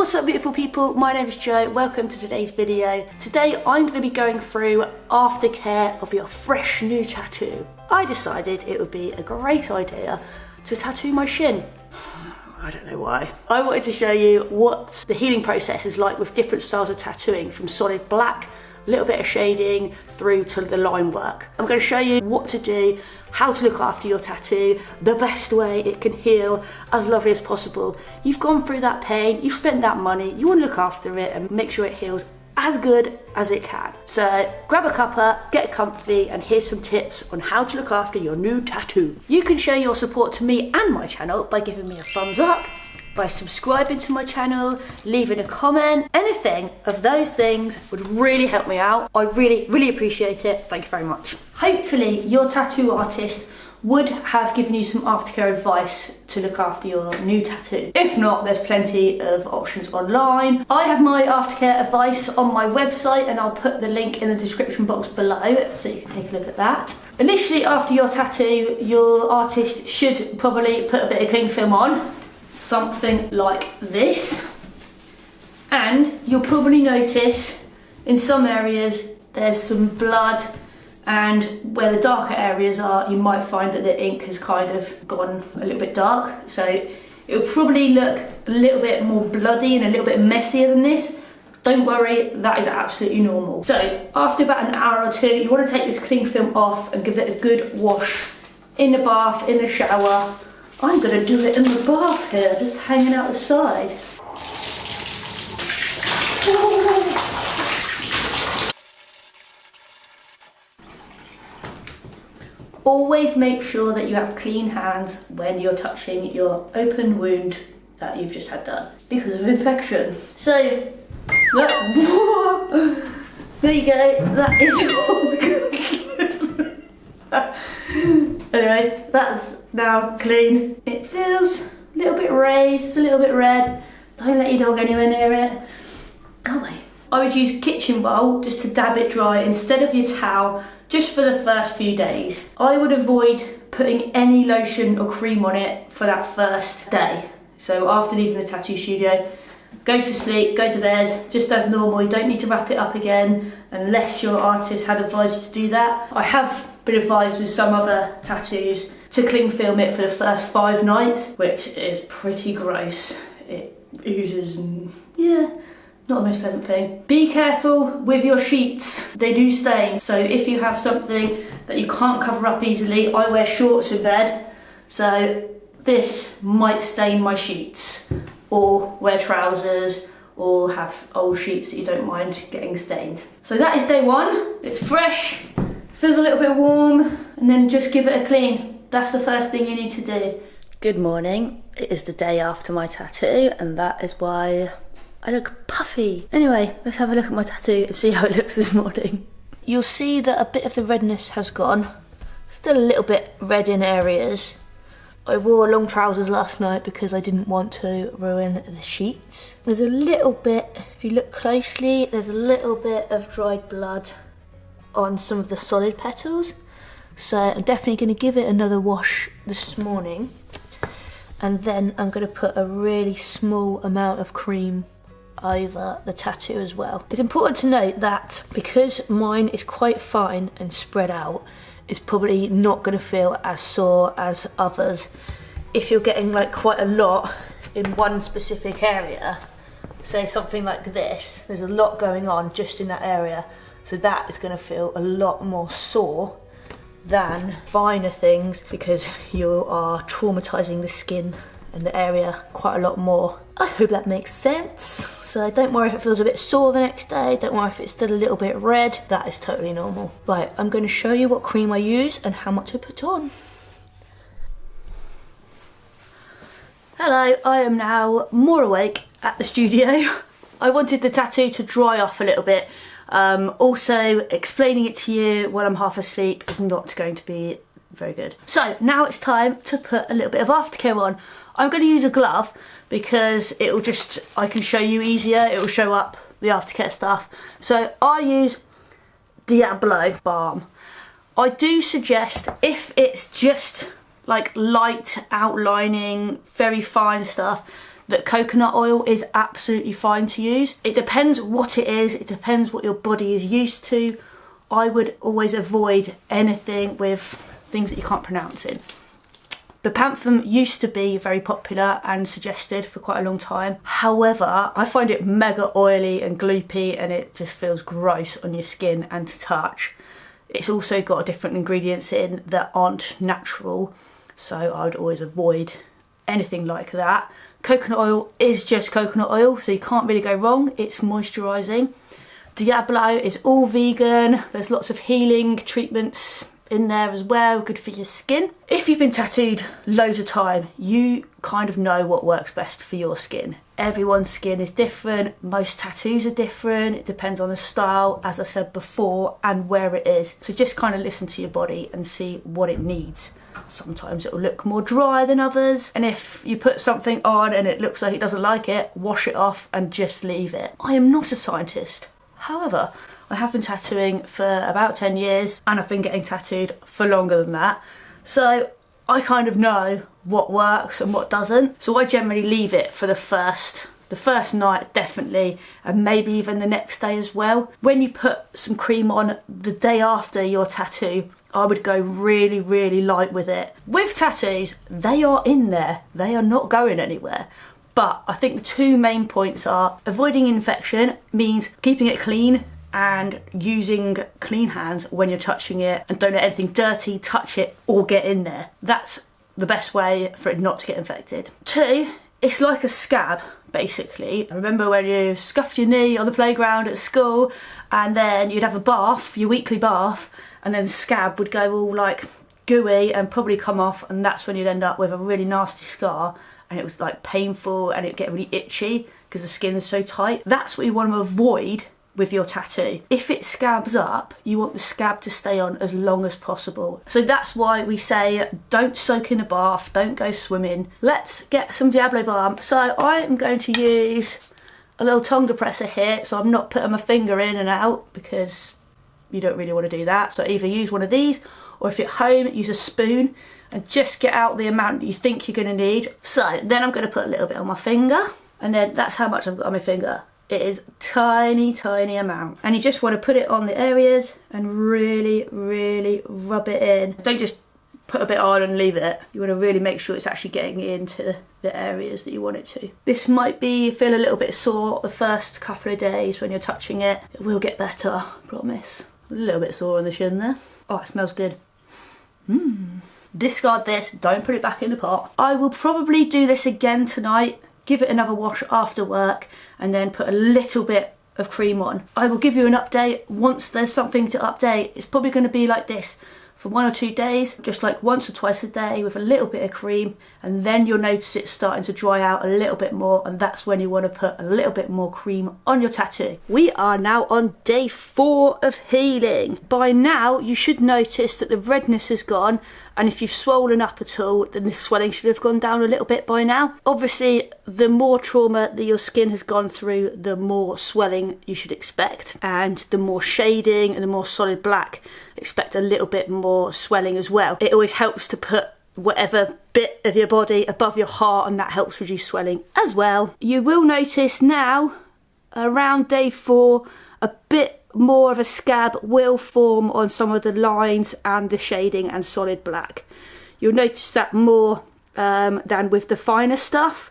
What's up beautiful people, my name is Jo, welcome to today's video. Today I'm going to be going through aftercare of your fresh new tattoo. I decided it would be a great idea to tattoo my shin. I don't know why. I wanted to show you what the healing process is like with different styles of tattooing, from solid black, a little bit of shading, through to the line work. I'm going to show you what to do, how to look after your tattoo, the best way it can heal as lovely as possible. You've gone through that pain, you've spent that money, you want to look after it and make sure it heals as good as it can. So grab a cuppa, get comfy, and here's some tips on how to look after your new tattoo. You can show your support to me and my channel by giving me a thumbs up, by subscribing to my channel, leaving a comment. Anything of those things would really help me out. I really appreciate it. Thank you very much. Hopefully your tattoo artist would have given you some aftercare advice to look after your new tattoo. If not, there's plenty of options online. I have my aftercare advice on my website and I'll put the link in the description box below so you can take a look at that. Initially after your tattoo, your artist should probably put a bit of cling film on, something like this, and you'll probably notice in some areas there's some blood, and where the darker areas are you might find that the ink has kind of gone a little bit dark, so it'll probably look a little bit more bloody and a little bit messier than this. Don't worry, that is absolutely normal. So after about an hour or two, you want to take this cling film off and give it a good wash in the bath, in the shower. I'm going to do it in the bath here, just hanging out the side. Always make sure that you have clean hands when you're touching your open wound that you've just had done because of infection. So, there you go, that is Anyway, that's now clean. It feels a little bit raised, a little bit red. Don't let your dog anywhere near it. Go away. I would use kitchen roll just to dab it dry instead of your towel, just for the first few days. I would avoid putting any lotion or cream on it for that first day. So after leaving the tattoo studio, go to sleep, go to bed, just as normal. You don't need to wrap it up again unless your artist had advised you to do that. I have been advised with some other tattoos to cling film it for the first 5 nights, which is pretty gross. It oozes and yeah, not the most pleasant thing. Be careful with your sheets, they do stain. So if you have something that you can't cover up easily, I wear shorts in bed, so this might stain my sheets, or wear trousers, or have old sheets that you don't mind getting stained. So that is day 1, it's fresh, feels a little bit warm, and then just give it a clean. That's the first thing you need to do. Good morning, it is the day after my tattoo, and that is why I look puffy. Anyway, let's have a look at my tattoo and see how it looks this morning. You'll see that a bit of the redness has gone. Still a little bit red in areas. I wore long trousers last night because I didn't want to ruin the sheets. There's a little bit, if you look closely, there's a little bit of dried blood on some of the solid petals. So I'm definitely going to give it another wash this morning. And then I'm going to put a really small amount of cream over the tattoo as well. It's important to note that because mine is quite fine and spread out, it's probably not going to feel as sore as others. If you're getting like quite a lot in one specific area, say something like this, there's a lot going on just in that area, so that is going to feel a lot more sore than finer things because you are traumatizing the skin and the area quite a lot more. I hope that makes sense. So don't worry if it feels a bit sore the next day, don't worry if it's still a little bit red, that is totally normal. Right, I'm going to show you what cream I use and how much I put on. Hello, I am now more awake at the studio. I wanted the tattoo to dry off a little bit. Also, explaining it to you while I'm half asleep is not going to be very good. So now it's time to put a little bit of aftercare on. I'm going to use a glove because it'll just, I can show you easier, it'll show up the aftercare stuff. So I use Diablo balm. I do suggest if it's just like light outlining, very fine stuff, that coconut oil is absolutely fine to use. It depends what it is, it depends what your body is used to. I would always avoid anything with things that you can't pronounce in. Bepanthen used to be very popular and suggested for quite a long time. However, I find it mega oily and gloopy and it just feels gross on your skin and to touch. It's also got different ingredients in that aren't natural, so I would always avoid anything like that. Coconut oil is just coconut oil, so you can't really go wrong. It's moisturising. Diablo is all vegan. There's lots of healing treatments in there as well, good for your skin. If you've been tattooed loads of time, you kind of know what works best for your skin. Everyone's skin is different, most tattoos are different, it depends on the style, as I said before, and where it is. So just kind of listen to your body and see what it needs. Sometimes it will look more dry than others, and if you put something on and it looks like it doesn't like it, wash it off and just leave it. I am not a scientist. However, I have been tattooing for about 10 years and I've been getting tattooed for longer than that. So I kind of know what works and what doesn't. So I generally leave it for the first night definitely, and maybe even the next day as well. When you put some cream on the day after your tattoo, I would go really, really light with it. With tattoos, they are in there. They are not going anywhere. But I think the two main points are avoiding infection means keeping it clean and using clean hands when you're touching it, and don't let anything dirty touch it or get in there. That's the best way for it not to get infected. Two, it's like a scab basically. I remember when you scuffed your knee on the playground at school and then you'd have a bath, your weekly bath, and then the scab would go all like gooey and probably come off, and that's when you'd end up with a really nasty scar, and it was like painful and it'd get really itchy because the skin is so tight. That's what you want to avoid with your tattoo. If it scabs up, you want the scab to stay on as long as possible. So that's why we say don't soak in a bath, don't go swimming. Let's get some Diablo balm. So I am going to use a little tongue depressor here, so I'm not putting my finger in and out because you don't really want to do that. So either use one of these, or if you're at home, use a spoon and just get out the amount that you think you're going to need. So then I'm going to put a little bit on my finger, and then that's how much I've got on my finger. It is tiny, tiny amount. And you just want to put it on the areas and really, really rub it in. Don't just put a bit on and leave it. You want to really make sure it's actually getting into the areas that you want it to. This might feel a little bit sore the first couple of days when you're touching it. It will get better, I promise. A little bit sore on the shin there. Oh, it smells good. Discard this, don't put it back in the pot. I will probably do this again tonight. Give it another wash after work and then put a little bit of cream on. I will give you an update once there's something to update. It's probably going to be like this for 1 or 2 days, just like once or twice a day with a little bit of cream, and then you'll notice it starting to dry out a little bit more, and that's when you want to put a little bit more cream on your tattoo. We are now on day 4 of healing. By now you should notice that the redness is gone, and if you've swollen up at all, then the swelling should have gone down a little bit by now. Obviously, the more trauma that your skin has gone through, the more swelling you should expect, and the more shading and the more solid black, expect a little bit more swelling as well. It always helps to put whatever bit of your body above your heart, and that helps reduce swelling as well. You will notice now, around day 4, a bit more of a scab will form on some of the lines and the shading and solid black. You'll notice that more than with the finer stuff.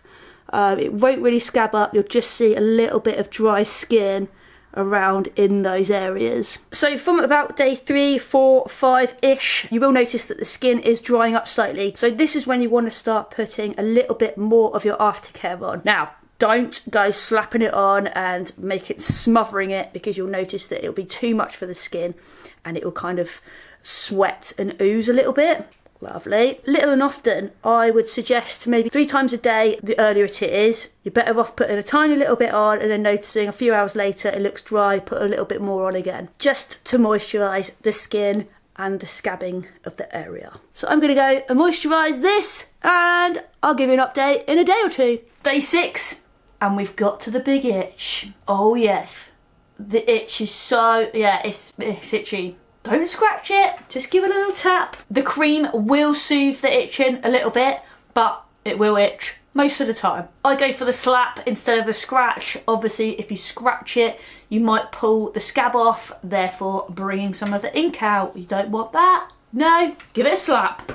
It won't really scab up, you'll just see a little bit of dry skin around in those areas. So from about day 3, 4, 5-ish, you will notice that the skin is drying up slightly. So this is when you want to start putting a little bit more of your aftercare on. Now, don't go slapping it on and make it smothering it, because you'll notice that it'll be too much for the skin and it will kind of sweat and ooze a little bit. Lovely. Little and often, I would suggest maybe 3 times a day. The earlier it is, you're better off putting a tiny little bit on and then noticing a few hours later it looks dry, put a little bit more on again, just to moisturise the skin and the scabbing of the area. So I'm going to go and moisturise this, and I'll give you an update in a day or 2. Day 6, and we've got to the big itch. Oh yes, the itch is so, yeah, it's itchy. Don't scratch it, just give it a little tap. The cream will soothe the itching a little bit, but it will itch most of the time. I go for the slap instead of the scratch. Obviously, if you scratch it, you might pull the scab off, therefore bringing some of the ink out. You don't want that. No, give it a slap.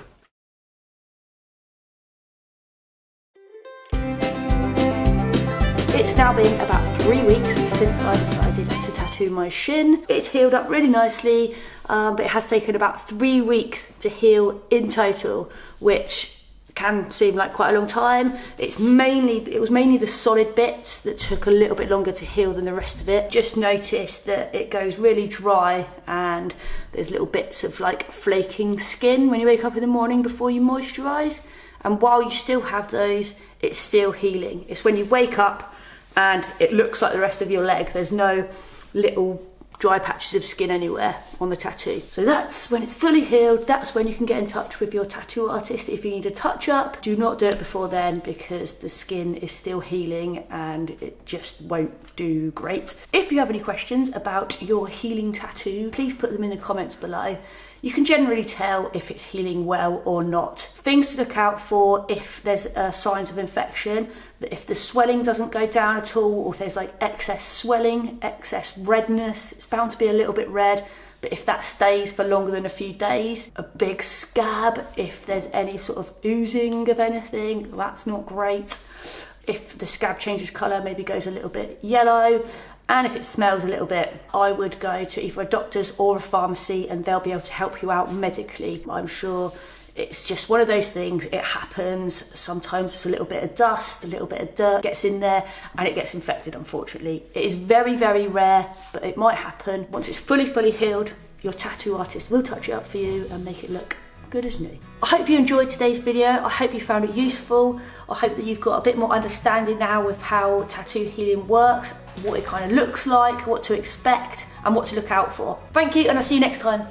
It's now been about 3 weeks since I decided to tattoo my shin. It's healed up really nicely, but it has taken about 3 weeks to heal in total, which can seem like quite a long time. It was mainly the solid bits that took a little bit longer to heal than the rest of it. Just noticed that it goes really dry and there's little bits of like flaking skin when you wake up in the morning before you moisturize. And while you still have those, it's still healing. It's when you wake up and it looks like the rest of your leg. There's no little dry patches of skin anywhere on the tattoo. So that's when it's fully healed. That's when you can get in touch with your tattoo artist if you need a touch up. Do not do it before then because the skin is still healing and it just won't do great. If you have any questions about your healing tattoo, please put them in the comments below. You can generally tell if it's healing well or not. Things to look out for if there's signs of infection, that if the swelling doesn't go down at all, or if there's like excess swelling, excess redness, it's bound to be a little bit red, but if that stays for longer than a few days, a big scab, if there's any sort of oozing of anything, that's not great. If the scab changes colour, maybe goes a little bit yellow, and if it smells a little bit, I would go to either a doctor's or a pharmacy and they'll be able to help you out medically. I'm sure it's just one of those things, it happens. Sometimes it's a little bit of dust, a little bit of dirt gets in there and it gets infected, unfortunately. It is very, very rare, but it might happen. Once it's fully healed, your tattoo artist will touch it up for you and make it look good as new. I hope you enjoyed today's video. I hope you found it useful. I hope that you've got a bit more understanding now with how tattoo healing works, what it kind of looks like, what to expect and what to look out for. Thank you and I'll see you next time.